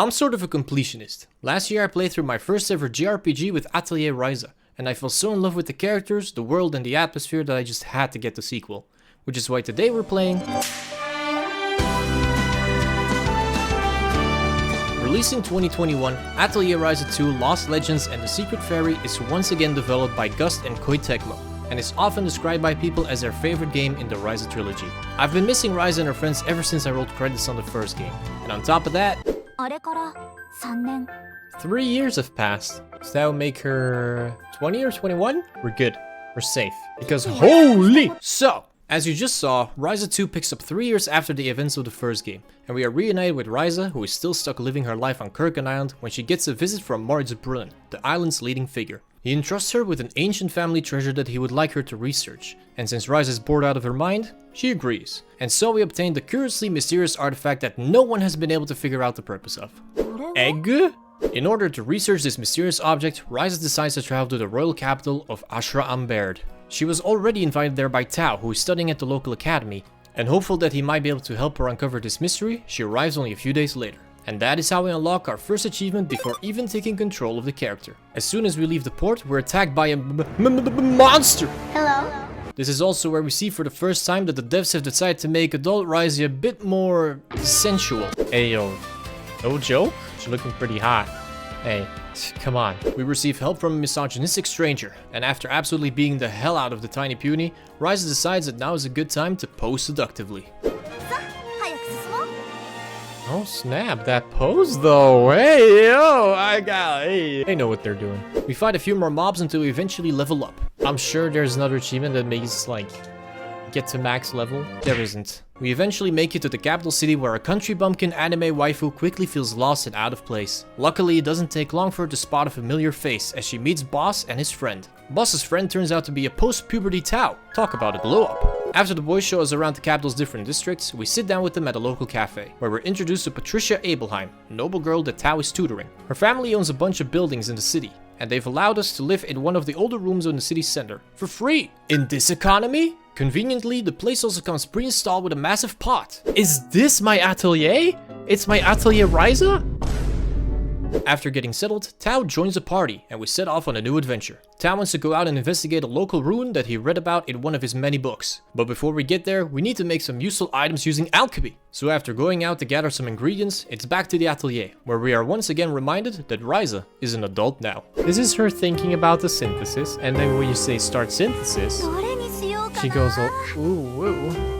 I'm sort of a completionist. Last year I played through my first ever JRPG with Atelier Ryza, and I fell so in love with the characters, the world and the atmosphere that I just had to get the sequel. Which is why today we're playing... Released in 2021, Atelier Ryza 2 Lost Legends and the Secret Fairy is once again developed by Gust and Koei Tecmo, and is often described by people as their favorite game in the Ryza trilogy. I've been missing Ryza and her friends ever since I rolled credits on the first game, and on top of that, 3 years have passed. So that would make her 20 or 21? We're good. We're safe. Because holy! So, as you just saw, Ryza 2 picks up 3 years after the events of the first game, and we are reunited with Ryza, who is still stuck living her life on Kurgan Island when she gets a visit from Moritz Brun, the island's leading figure. He entrusts her with an ancient family treasure that he would like her to research, and since Ryza is bored out of her mind, she agrees. And so we obtain the curiously mysterious artifact that no one has been able to figure out the purpose of. Egg? In order to research this mysterious object, Ryza decides to travel to the royal capital of Ashra Amberd. She was already invited there by Tao, who is studying at the local academy, and hopeful that he might be able to help her uncover this mystery, she arrives only a few days later. And that is how we unlock our first achievement before even taking control of the character. As soon as we leave the port, we're attacked by a monster! Hello? This is also where we see for the first time that the devs have decided to make adult Ryza a bit more sensual. Hey yo, no joke? She's looking pretty hot. Hey, come on. We receive help from a misogynistic stranger, and after absolutely beating the hell out of the tiny puny, Ryza decides that now is a good time to pose seductively. Oh snap, that pose though. Hey yo, they know what they're doing. We fight a few more mobs until we eventually level up. I'm sure there's another achievement that makes like get to max level. There isn't. We eventually make it to the capital city where a country bumpkin anime waifu quickly feels lost and out of place. Luckily, it doesn't take long for her to spot a familiar face as she meets Boss and his friend. Boss's friend turns out to be a post-puberty Tao. Talk about a glow up. After the boys show us around the capital's different districts, we sit down with them at a local cafe, where we're introduced to Patricia Abelheim, a noble girl that Tao is tutoring. Her family owns a bunch of buildings in the city, and they've allowed us to live in one of the older rooms in the city center, for free. In this economy? Conveniently, the place also comes pre-installed with a massive pot. Is this my atelier? It's my Atelier Ryza? After getting settled, Tao joins the party, and we set off on a new adventure. Tao wants to go out and investigate a local ruin that he read about in one of his many books. But before we get there, we need to make some useful items using alchemy. So after going out to gather some ingredients, it's back to the atelier, where we are once again reminded that Ryza is an adult now. This is her thinking about the synthesis, and then when you say start synthesis, she goes all, ooh, ooh.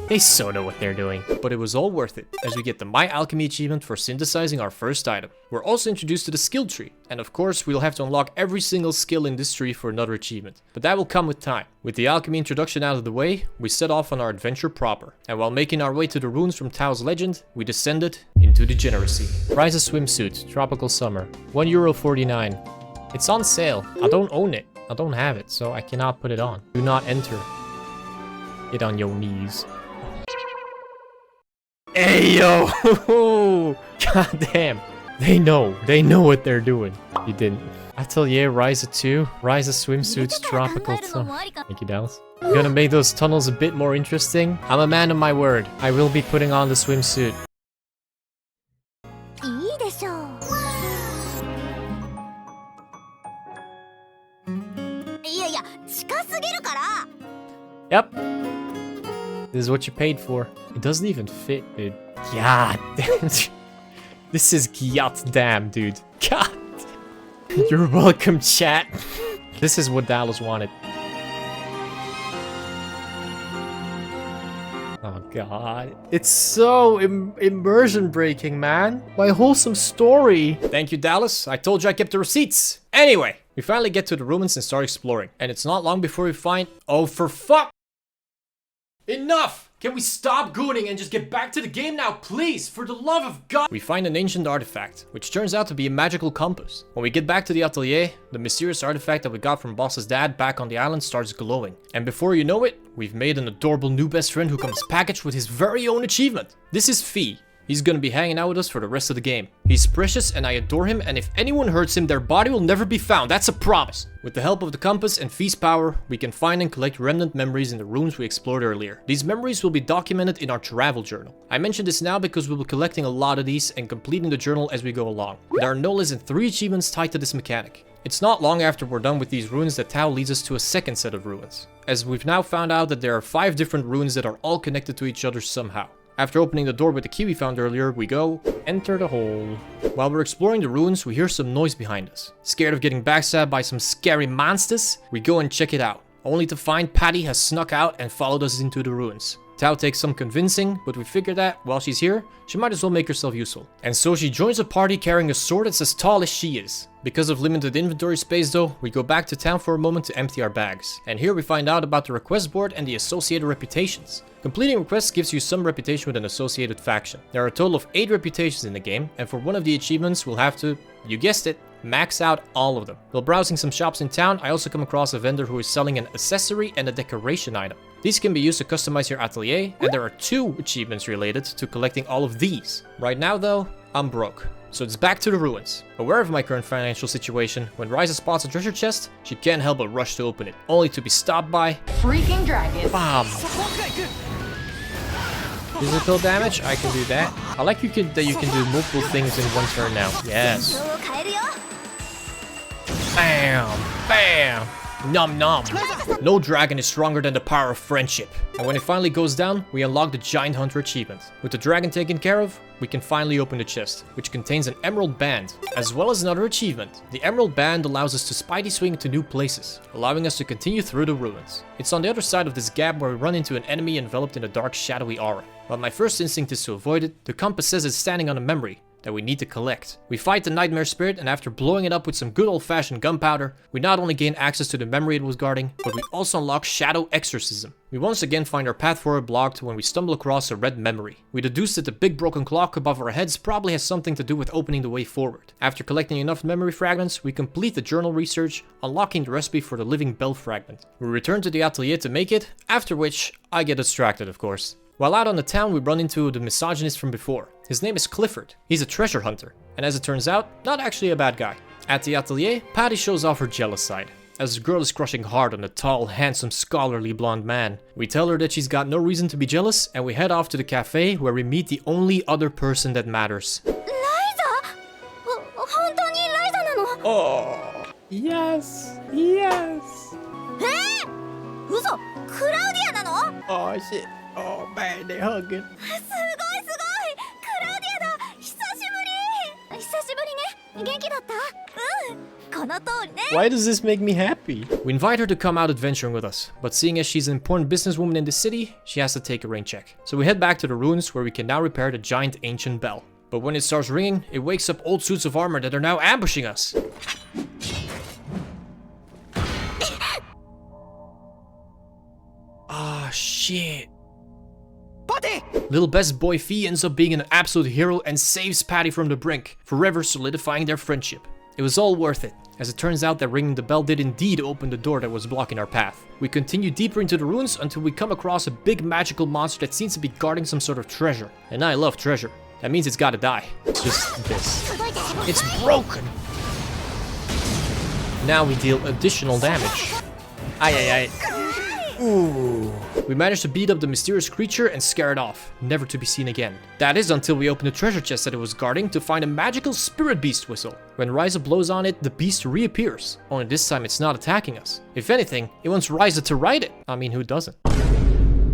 They so know what they're doing. But it was all worth it, as we get the My Alchemy achievement for synthesizing our first item. We're also introduced to the skill tree, and of course we'll have to unlock every single skill in this tree for another achievement. But that will come with time. With the alchemy introduction out of the way, we set off on our adventure proper. And while making our way to the ruins from Tao's legend, we descended into degeneracy. Ryza swimsuit, tropical summer, €1.49. It's on sale. I don't own it. I don't have it, so I cannot put it on. Do not enter it on your knees. Hey yo! God damn. They know what they're doing. You didn't. Atelier Ryza 2, Ryza swimsuits, tropical summer. Thank you, Dallas. I'm gonna make those tunnels a bit more interesting. I'm a man of my word. I will be putting on the swimsuit. Yep. This is what you paid for. It doesn't even fit, dude. God damn. This is goddamn, dude. God. You're welcome, chat. This is what Dallas wanted. Oh god. It's so immersion breaking, man. My wholesome story. Thank you, Dallas. I told you I kept the receipts. Anyway, we finally get to the ruins and start exploring. And it's not long before we find... Oh, for fuck! Enough! Can we stop gooning and just get back to the game now, please? For the love of God! We find an ancient artifact, which turns out to be a magical compass. When we get back to the atelier, the mysterious artifact that we got from Boss's dad back on the island starts glowing. And before you know it, we've made an adorable new best friend who comes packaged with his very own achievement. This is Fee. He's gonna be hanging out with us for the rest of the game. He's precious and I adore him, and if anyone hurts him, their body will never be found. That's a promise. With the help of the compass and feast power, we can find and collect remnant memories in the ruins we explored earlier. These memories will be documented in our travel journal. I mention this now because we'll be collecting a lot of these and completing the journal as we go along. There are no less than 3 achievements tied to this mechanic. It's not long after we're done with these ruins that Tao leads us to a second set of ruins, as we've now found out that there are 5 different ruins that are all connected to each other somehow. After opening the door with the key we found earlier, we go, enter the hole. While we're exploring the ruins, we hear some noise behind us. Scared of getting backstabbed by some scary monsters, we go and check it out, only to find Patty has snuck out and followed us into the ruins. Tao takes some convincing, but we figure that, while she's here, she might as well make herself useful. And so she joins a party carrying a sword that's as tall as she is. Because of limited inventory space though, we go back to town for a moment to empty our bags. And here we find out about the request board and the associated reputations. Completing requests gives you some reputation with an associated faction. There are a total of 8 reputations in the game, and for one of the achievements we'll have to, you guessed it, max out all of them. While browsing some shops in town, I also come across a vendor who is selling an accessory and a decoration item. These can be used to customize your atelier, and there are 2 achievements related to collecting all of these. Right now though, I'm broke. So it's back to the ruins. Aware of my current financial situation, when Ryza spots a treasure chest, she can't help but rush to open it, only to be stopped by freaking dragon. Bam! Physical damage, I can do that. I like that you can do multiple things in one turn now. Yes. Bam! Bam! Nom nom. No dragon is stronger than the power of friendship. And when it finally goes down, we unlock the Giant Hunter achievement. With the dragon taken care of, we can finally open the chest, which contains an emerald band, as well as another achievement. The emerald band allows us to spidey swing to new places, allowing us to continue through the ruins. It's on the other side of this gap where we run into an enemy enveloped in a dark shadowy aura. While my first instinct is to avoid it, the compass says it's standing on a memory that we need to collect. We fight the nightmare spirit, and after blowing it up with some good old-fashioned gunpowder, we not only gain access to the memory it was guarding, but we also unlock Shadow Exorcism. We once again find our path forward blocked when we stumble across a red memory. We deduce that the big broken clock above our heads probably has something to do with opening the way forward. After collecting enough memory fragments, we complete the journal research, unlocking the recipe for the living bell fragment. We return to the atelier to make it, after which I get distracted, of course. While out on the town, we run into the misogynist from before. His name is Clifford. He's a treasure hunter, and as it turns out, not actually a bad guy. At the atelier, Patty shows off her jealous side, as the girl is crushing hard on the tall, handsome, scholarly blonde man. We tell her that she's got no reason to be jealous, and we head off to the cafe where we meet the only other person that matters. Ryza? Hontou ni Ryza nano? Oh, yes, yes. Uso? Claudia nano? Oh shit. Oh man, they hugging. すごいすごいクラウディアだ久しぶり久しぶりね元気だったこの通りね Why does this make me happy? We invite her to come out adventuring with us, but seeing as she's an important businesswoman in the city, she has to take a rain check. So we head back to the ruins where we can now repair the giant ancient bell. But when it starts ringing, it wakes up old suits of armor that are now ambushing us. Ah, shit. Little best boy Fee ends up being an absolute hero and saves Patty from the brink, forever solidifying their friendship. It was all worth it, as it turns out that ringing the bell did indeed open the door that was blocking our path. We continue deeper into the ruins until we come across a big magical monster that seems to be guarding some sort of treasure. And I love treasure. That means it's gotta die. Just this. It's broken! Now we deal additional damage. Ay ay ay. Ooh. We managed to beat up the mysterious creature and scare it off, never to be seen again. That is until we open the treasure chest that it was guarding to find a magical spirit beast whistle. When Ryza blows on it, the beast reappears, only this time it's not attacking us. If anything, it wants Ryza to ride it. I mean, who doesn't?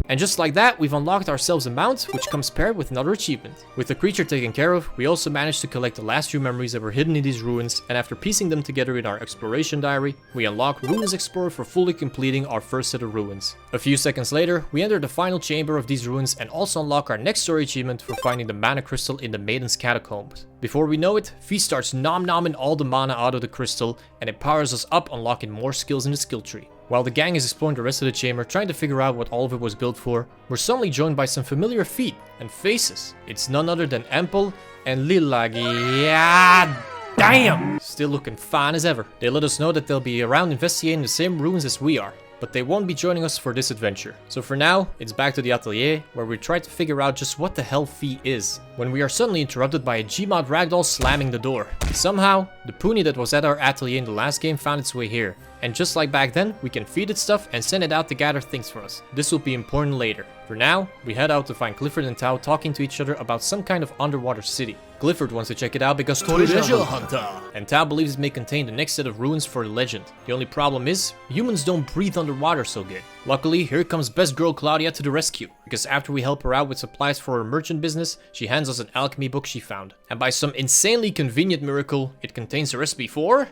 And just like that, we've unlocked ourselves a mount, which comes paired with another achievement. With the creature taken care of, we also managed to collect the last few memories that were hidden in these ruins, and after piecing them together in our exploration diary, we unlock Ruins Explorer for fully completing our first set of ruins. A few seconds later, we enter the final chamber of these ruins and also unlock our next story achievement for finding the mana crystal in the Maiden's Catacombs. Before we know it, Fee starts nom-nomming all the mana out of the crystal, and it powers us up, unlocking more skills in the skill tree. While the gang is exploring the rest of the chamber, trying to figure out what all of it was built for, we're suddenly joined by some familiar feet and faces. It's none other than Empel and Lilagi. Yeah, damn! Still looking fine as ever. They let us know that they'll be around investigating the same ruins as we are. but they won't be joining us for this adventure. So for now, it's back to the atelier, where we try to figure out just what the hell Phi is, when we are suddenly interrupted by a Gmod ragdoll slamming the door. Somehow, the pony that was at our atelier in the last game found its way here, and just like back then, we can feed it stuff and send it out to gather things for us. This will be important later. For now, we head out to find Clifford and Tao talking to each other about some kind of underwater city. Clifford wants to check it out because treasure hunter, and Tao believes it may contain the next set of ruins for the legend. The only problem is, humans don't breathe underwater so good. Luckily, here comes best girl Claudia to the rescue, because after we help her out with supplies for her merchant business, she hands us an alchemy book she found. And by some insanely convenient miracle, it contains a recipe for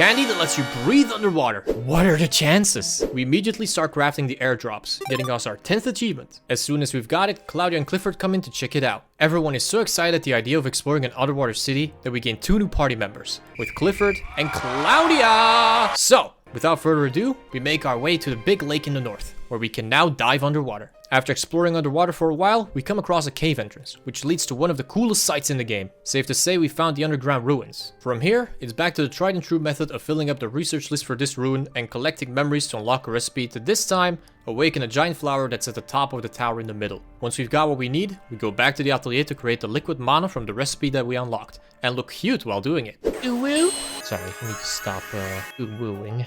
candy that lets you breathe underwater. What are the chances? We immediately start crafting the airdrops, getting us our 10th achievement. As soon as we've got it, Claudia and Clifford come in to check it out. Everyone is so excited at the idea of exploring an underwater city that we gain 2 new party members, with Clifford and Claudia! So, without further ado, we make our way to the big lake in the north, where we can now dive underwater. After exploring underwater for a while, we come across a cave entrance, which leads to one of the coolest sights in the game. Safe to say we found the underground ruins. From here, it's back to the tried and true method of filling up the research list for this ruin and collecting memories to unlock a recipe to this time awaken a giant flower that's at the top of the tower in the middle. Once we've got what we need, we go back to the atelier to create the liquid mana from the recipe that we unlocked, and look cute while doing it. Ooh-woo! Sorry, I need to stop ooh-wooing.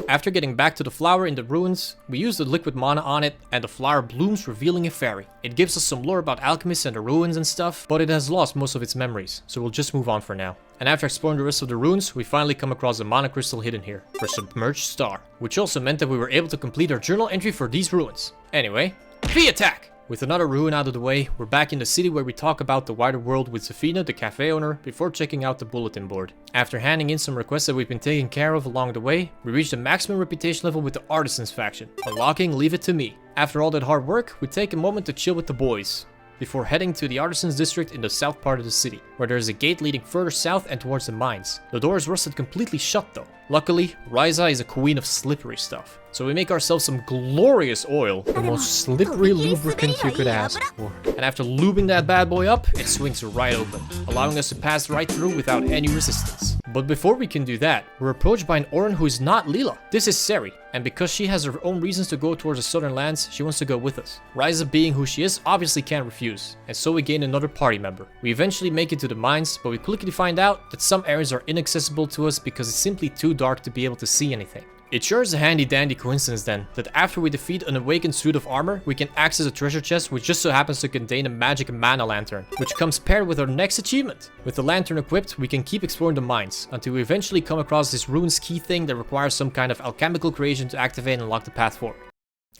After getting back to the flower in the ruins, we use the liquid mana on it, and the flower blooms, revealing a fairy. It gives us some lore about alchemists and the ruins and stuff, but it has lost most of its memories, so we'll just move on for now. And after exploring the rest of the ruins, we finally come across a mana crystal hidden here, for Submerged Star, which also meant that we were able to complete our journal entry for these ruins. Anyway, Phi attack! With another ruin out of the way, we're back in the city where we talk about the wider world with Zafina, the cafe owner, before checking out the bulletin board. After handing in some requests that we've been taking care of along the way, we reach the maximum reputation level with the Artisans faction, unlocking Leave It To Me. After all that hard work, we take a moment to chill with the boys, before heading to the Artisans district in the south part of the city, where there is a gate leading further south and towards the mines. The door is rusted completely shut though. Luckily, Ryza is a queen of slippery stuff, so we make ourselves some glorious oil, the most slippery lubricant you could ask for. And after lubing that bad boy up, it swings right open, allowing us to pass right through without any resistance. But before we can do that, we're approached by an Orin who is not Lila. This is Seri, and because she has her own reasons to go towards the southern lands, she wants to go with us. Ryza, being who she is, obviously can't refuse, and so we gain another party member. We eventually make it to the mines, but we quickly find out that some areas are inaccessible to us because it's simply too dark to be able to see anything. It sure is a handy dandy coincidence then, that after we defeat an awakened suit of armor, we can access a treasure chest which just so happens to contain a magic mana lantern, which comes paired with our next achievement. With the lantern equipped, we can keep exploring the mines, until we eventually come across this rune's key thing that requires some kind of alchemical creation to activate and unlock the path forward.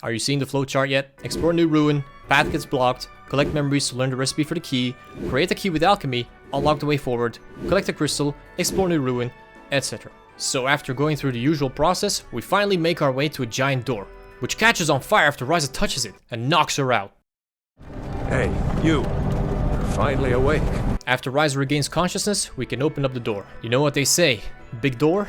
Are you seeing the flowchart yet? Explore new ruin, path gets blocked, collect memories to learn the recipe for the key, create a key with alchemy, unlock the way forward, collect a crystal, explore new ruin, etc. So after going through the usual process, we finally make our way to a giant door, which catches on fire after Ryza touches it and knocks her out. Hey, you. You're finally awake. After Ryza regains consciousness, we can open up the door. You know what they say, big door,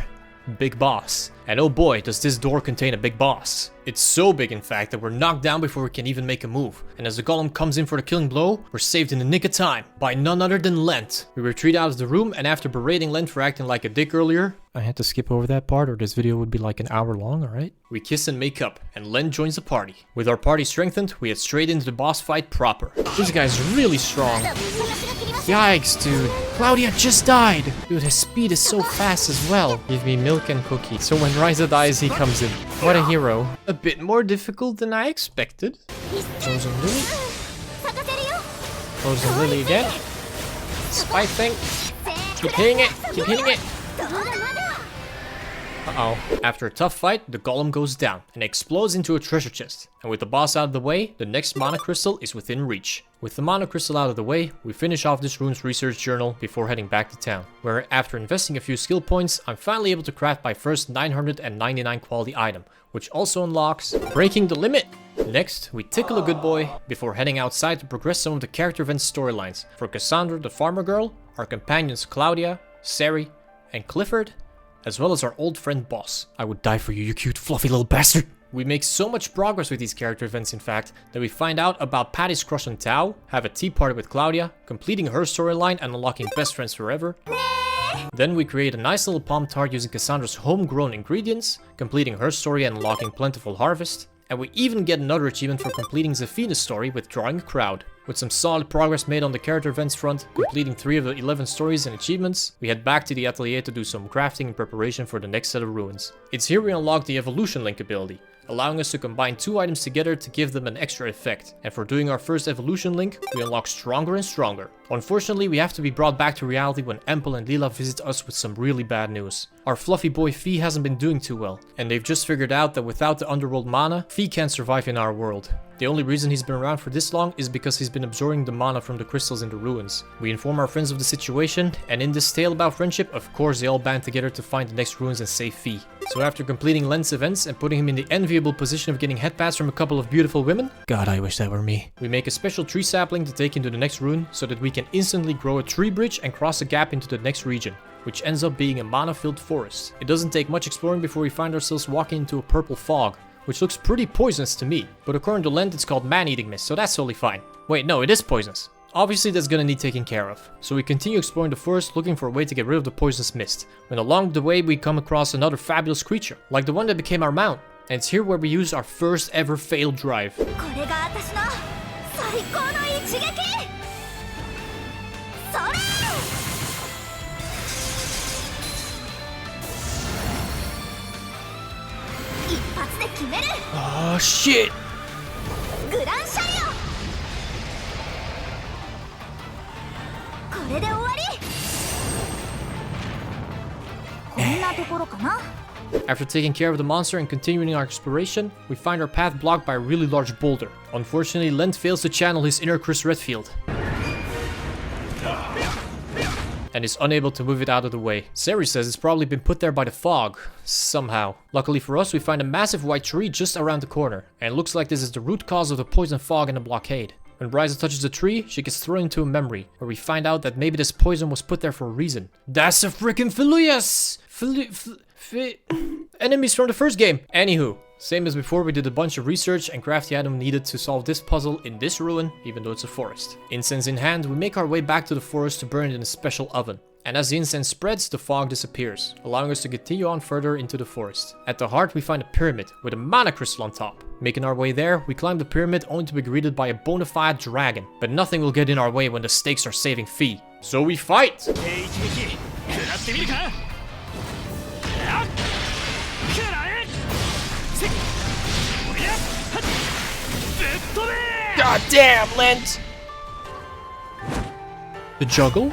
big boss. And oh boy, does this door contain a big boss. It's so big in fact that we're knocked down before we can even make a move. And as the golem comes in for the killing blow, we're saved in the nick of time by none other than Lent. We retreat out of the room, and after berating Lent for acting like a dick earlier, I had to skip over that part or this video would be like an hour long, alright? We kiss and make up, and Lent joins the party. With our party strengthened, we head straight into the boss fight proper. This guy's really strong. Yikes, dude. Claudia just died. Dude, his speed is so fast as well. Give me milk and cookies. So when Ryza dies, he comes in. What a hero. A bit more difficult than I expected. Frozen Lily. Frozen Lily again. Spike thing. Keep hitting it. Keep hitting it. Uh-oh. After a tough fight, the golem goes down and explodes into a treasure chest. And with the boss out of the way, the next mana crystal is within reach. With the mana crystal out of the way, we finish off this rune's research journal before heading back to town, where after investing a few skill points, I'm finally able to craft my first 999 quality item, which also unlocks Breaking the Limit. Next, we tickle a good boy before heading outside to progress some of the character event storylines for Cassandra the farmer girl, our companions Claudia, Seri, and Clifford, as well as our old friend Boss. I would die for you, you cute fluffy little bastard. We make so much progress with these character events in fact, that we find out about Patty's crush on Tao, have a tea party with Claudia, completing her storyline and unlocking best friends forever, Then we create a nice little palm tart using Cassandra's homegrown ingredients, completing her story and unlocking Plentiful Harvest. And we even get another achievement for completing Zafina's story with drawing a crowd. With some solid progress made on the character events front, completing 3 of the 11 stories and achievements, we head back to the atelier to do some crafting in preparation for the next set of ruins. It's here we unlock the Evolution Link ability, allowing us to combine 2 items together to give them an extra effect. And for doing our first evolution link, we unlock Stronger and Stronger. Unfortunately, we have to be brought back to reality when Empel and Lila visit us with some really bad news. Our fluffy boy Fee hasn't been doing too well, and they've just figured out that without the underworld mana, Fee can't survive in our world. The only reason he's been around for this long is because he's been absorbing the mana from the crystals in the ruins. We inform our friends of the situation, and in this tale about friendship, of course they all band together to find the next ruins and save Fee. So after completing Lens events and putting him in the enviable position of getting headpats from a couple of beautiful women, God, I wish that were me, we make a special tree sapling to take him to the next rune so that we can instantly grow a tree bridge and cross a gap into the next region, which ends up being a mana-filled forest. It doesn't take much exploring before we find ourselves walking into a purple fog, which looks pretty poisonous to me, but according to Lent it's called man-eating mist, so that's totally fine. Wait, no, it is poisonous. Obviously that's gonna need taken care of. So we continue exploring the forest looking for a way to get rid of the poisonous mist, when along the way we come across another fabulous creature, like the one that became our mount. And it's here where we use our first ever failed drive. Oh shit! After taking care of the monster and continuing our exploration, we find our path blocked by a really large boulder. Unfortunately, Lent fails to channel his inner Chris Redfield and is unable to move it out of the way. Sari says it's probably been put there by the fog, somehow. Luckily for us, we find a massive white tree just around the corner, and it looks like this is the root cause of the poison fog and the blockade. When Ryza touches the tree, she gets thrown into a memory, where we find out that maybe this poison was put there for a reason. That's a freaking Phileas! Enemies from the first game! Anywho, same as before, we did a bunch of research and craft the item needed to solve this puzzle in this ruin, even though it's a forest. Incense in hand, we make our way back to the forest to burn it in a special oven. And as the incense spreads, the fog disappears, allowing us to continue on further into the forest. At the heart, we find a pyramid with a mana crystal on top. Making our way there, we climb the pyramid only to be greeted by a bona fide dragon. But nothing will get in our way when the stakes are saving Fee. So we fight! God damn, Lent! The juggle?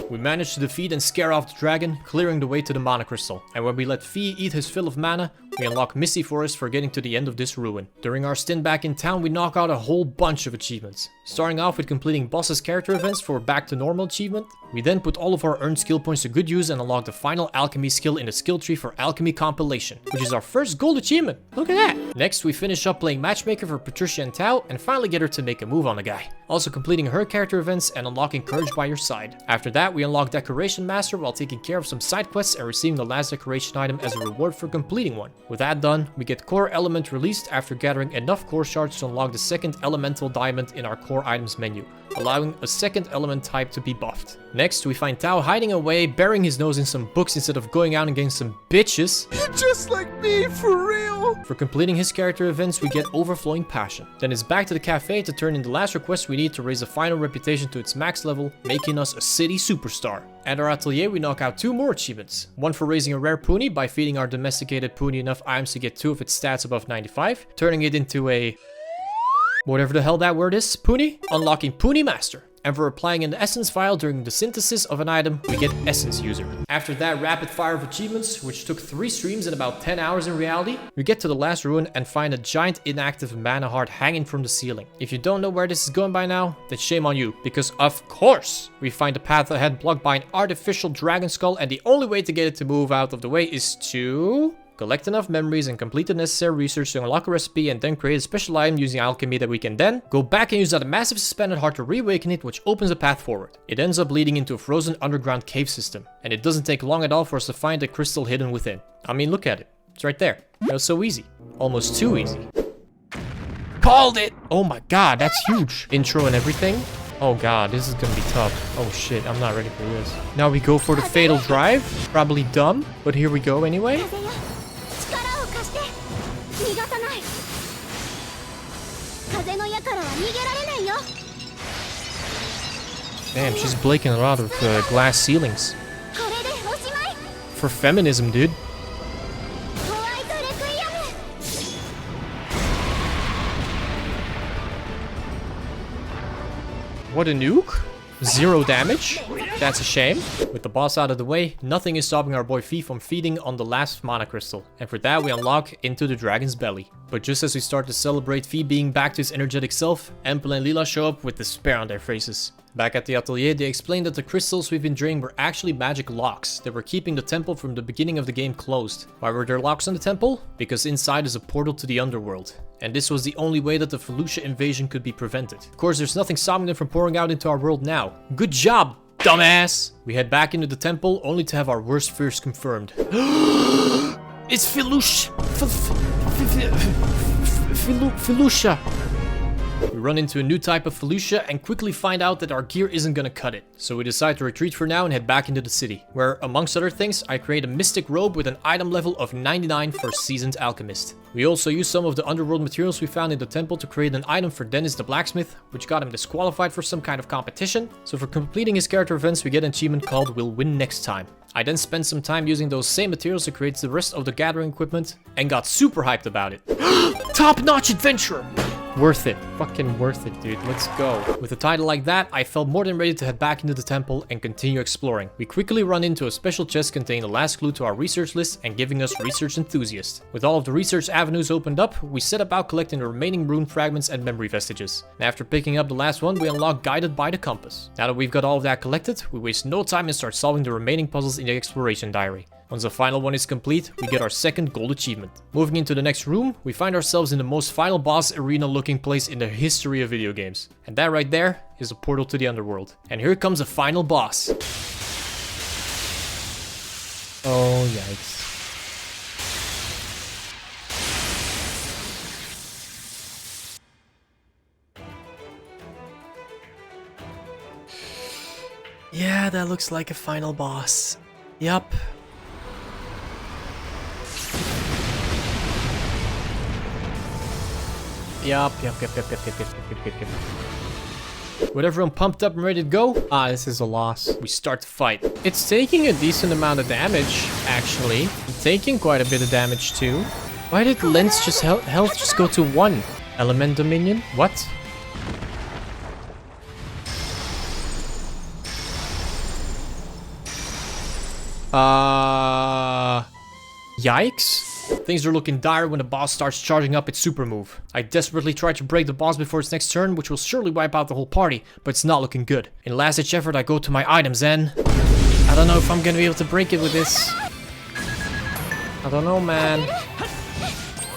We manage to defeat and scare off the dragon, clearing the way to the mana crystal. And when we let Fee eat his fill of mana, we unlock Misty Forest for getting to the end of this ruin. During our stint back in town, we knock out a whole bunch of achievements. Starting off with completing boss's character events for Back to Normal achievement. We then put all of our earned skill points to good use and unlock the final alchemy skill in the skill tree for Alchemy Compilation, which is our first gold achievement. Look at that! Next, we finish up playing matchmaker for Patricia and Tao and finally get her to make a move on the guy. Also completing her character events and unlocking Courage by your side. After that, we unlock Decoration Master while taking care of some side quests and receiving the last decoration item as a reward for completing one. With that done, we get Core Element released after gathering enough core shards to unlock the second elemental diamond in our core items menu, allowing a second element type to be buffed. Next, we find Tao hiding away, burying his nose in some books instead of going out and getting some bitches. You're just like me, for real! For completing his character events, we get Overflowing Passion. Then it's back to the cafe to turn in the last request we need to raise the final reputation to its max level, making us a city superstar. At our atelier, we knock out 2 more achievements. One for raising a rare pony by feeding our domesticated pony enough items to get 2 of its stats above 95, turning it into a... whatever the hell that word is, pony? Unlocking Pony Master. And for applying an essence vial during the synthesis of an item, we get Essence User. After that rapid fire of achievements, which took 3 streams and about 10 hours in reality, we get to the last ruin and find a giant inactive mana heart hanging from the ceiling. If you don't know where this is going by now, then shame on you, because of course, we find the path ahead blocked by an artificial dragon skull, and the only way to get it to move out of the way is to... collect enough memories, and complete the necessary research to unlock a recipe, and then create a special item using alchemy that we can then go back and use that massive suspended heart to reawaken it, which opens a path forward. It ends up leading into a frozen underground cave system, and it doesn't take long at all for us to find the crystal hidden within. I mean, look at it. It's right there. It was so easy. Almost too easy. Called it! Oh my god, that's huge. Intro and everything. Oh god, this is gonna be tough. Oh shit, I'm not ready for this. Now we go for the fatal drive. Probably dumb, but here we go anyway. Damn, she's breaking a lot of glass ceilings. For feminism, dude. What a nuke? 0 damage? That's a shame. With the boss out of the way, nothing is stopping our boy Fi from feeding on the last mana crystal. And for that we unlock into the dragon's belly. But just as we start to celebrate Fi being back to his energetic self, Empel and Lila show up with despair on their faces. Back at the atelier, they explain that the crystals we've been draining were actually magic locks that were keeping the temple from the beginning of the game closed. Why were there locks on the temple? Because inside is a portal to the underworld. And this was the only way that the Felucia invasion could be prevented. Of course, there's nothing stopping them from pouring out into our world now. Good job, dumbass! We head back into the temple only to have our worst fears confirmed. It's Felucia! Felucia! We run into a new type of Felucia and quickly find out that our gear isn't gonna cut it. So we decide to retreat for now and head back into the city, where, amongst other things, I create a mystic robe with an item level of 99 for a seasoned alchemist. We also use some of the underworld materials we found in the temple to create an item for Dennis the blacksmith, which got him disqualified for some kind of competition. So for completing his character events, we get an achievement called We'll Win Next Time. I then spent some time using those same materials to create the rest of the gathering equipment and got super hyped about it. Top-notch adventure! Worth it. Fucking worth it, dude. Let's go. With a title like that, I felt more than ready to head back into the temple and continue exploring. We quickly run into a special chest containing the last clue to our research list and giving us research enthusiast. With all of the research avenues opened up, we set about collecting the remaining rune fragments and memory vestiges. And after picking up the last one, we unlock Guided by the Compass. Now that we've got all of that collected, we waste no time and start solving the remaining puzzles in the exploration diary. Once the final one is complete, we get our second gold achievement. Moving into the next room, we find ourselves in the most final boss arena looking place in the history of video games. And that right there is a portal to the underworld. And here comes the final boss. Oh, yikes. Yeah, that looks like a final boss. Yup. Yup. With everyone pumped up and ready to go, this is a loss. We start to fight. It's taking a decent amount of damage, actually. I'm taking quite a bit of damage too. Why did Lens just health just go to 1? Element Dominion? What? Yikes. Things are looking dire when the boss starts charging up its super move. I desperately try to break the boss before its next turn, which will surely wipe out the whole party, but it's not looking good. In last ditch effort, I go to my items and... I don't know if I'm gonna be able to break it with this. I don't know, man.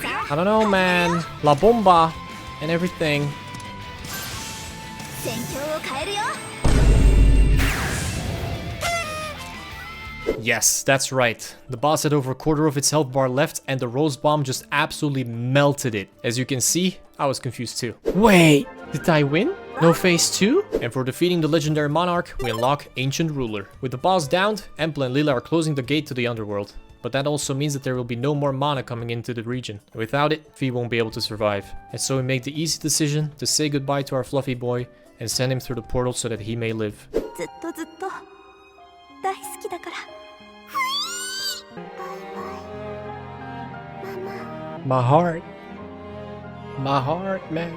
I don't know, man. La Bomba and everything. Yes, that's right. The boss had over a quarter of its health bar left and the rose bomb just absolutely melted it. As you can see, I was confused too. Wait, did I win? No phase 2? And for defeating the legendary monarch, we unlock Ancient Ruler. With the boss downed, Empel and Lila are closing the gate to the underworld. But that also means that there will be no more mana coming into the region. Without it, Fi won't be able to survive. And so we make the easy decision to say goodbye to our fluffy boy and send him through the portal so that he may live. My heart, man.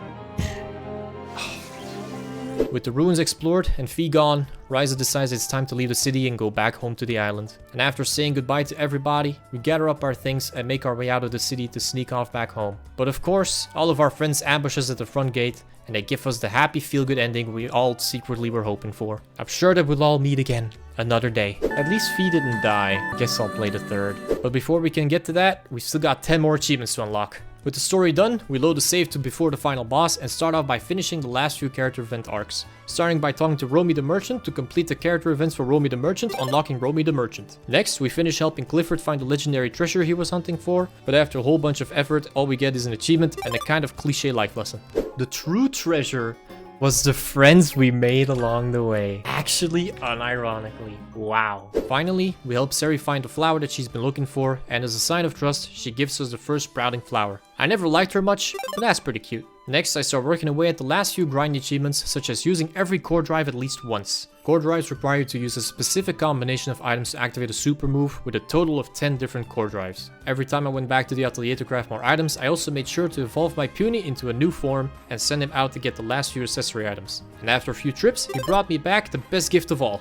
With the ruins explored and Fee gone, Ryza decides it's time to leave the city and go back home to the island. And after saying goodbye to everybody, we gather up our things and make our way out of the city to sneak off back home. But of course, all of our friends ambush us at the front gate and they give us the happy feel-good ending we all secretly were hoping for. I'm sure that we'll all meet again another day. At least Fee didn't die. Guess I'll play the third. But before we can get to that, we still got 10 more achievements to unlock. With the story done, we load the save to before the final boss and start off by finishing the last few character event arcs. Starting by talking to Romy the Merchant to complete the character events for Romy the Merchant, unlocking Romy the Merchant. Next, we finish helping Clifford find the legendary treasure he was hunting for, but after a whole bunch of effort, all we get is an achievement and a kind of cliche life lesson. The true treasure was the friends we made along the way. Actually, unironically. Wow. Finally, we help Seri find the flower that she's been looking for, and as a sign of trust, she gives us the first sprouting flower. I never liked her much, but that's pretty cute. Next, I start working away at the last few grind achievements, such as using every core drive at least once. Core drives require you to use a specific combination of items to activate a super move with a total of 10 different core drives. Every time I went back to the atelier to craft more items, I also made sure to evolve my puny into a new form and send him out to get the last few accessory items. And after a few trips, he brought me back the best gift of all.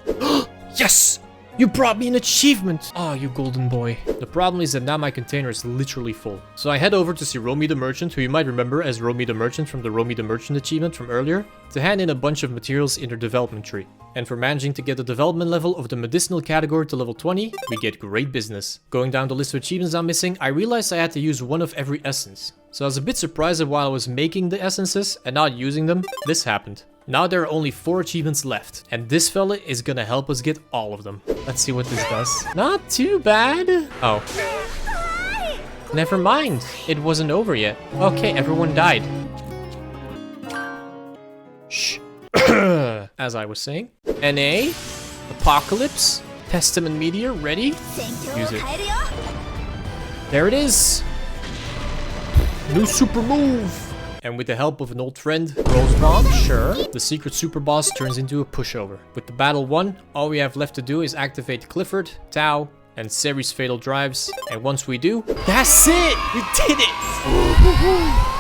Yes! You brought me an achievement! Oh, you golden boy. The problem is that now my container is literally full. So I head over to see Romy the Merchant, who you might remember as Romy the Merchant from the Romy the Merchant achievement from earlier, to hand in a bunch of materials in her development tree. And for managing to get the development level of the medicinal category to level 20, we get great business. Going down the list of achievements I'm missing, I realized I had to use one of every essence. So I was a bit surprised that while I was making the essences and not using them, this happened. Now there are only 4 achievements left, and this fella is gonna help us get all of them. Let's see what this does. Not too bad. Oh. Never mind, it wasn't over yet. Okay, everyone died. Shh. As I was saying. NA, Apocalypse, Testament Meteor, ready? Use it. There it is. New super move. And with the help of an old friend, Rose Bomb, sure, the secret super boss turns into a pushover. With the battle won, all we have left to do is activate Clifford, Tao, and Seri's fatal drives. And once we do, that's it! We did it!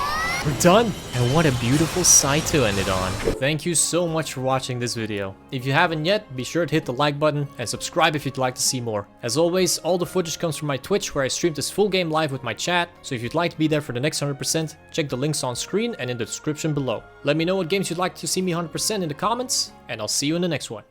We're done! And what a beautiful sight to end it on. Thank you so much for watching this video. If you haven't yet, be sure to hit the like button and subscribe if you'd like to see more. As always, all the footage comes from my Twitch where I stream this full game live with my chat, so if you'd like to be there for the next 100%, check the links on screen and in the description below. Let me know what games you'd like to see me 100% in the comments, and I'll see you in the next one.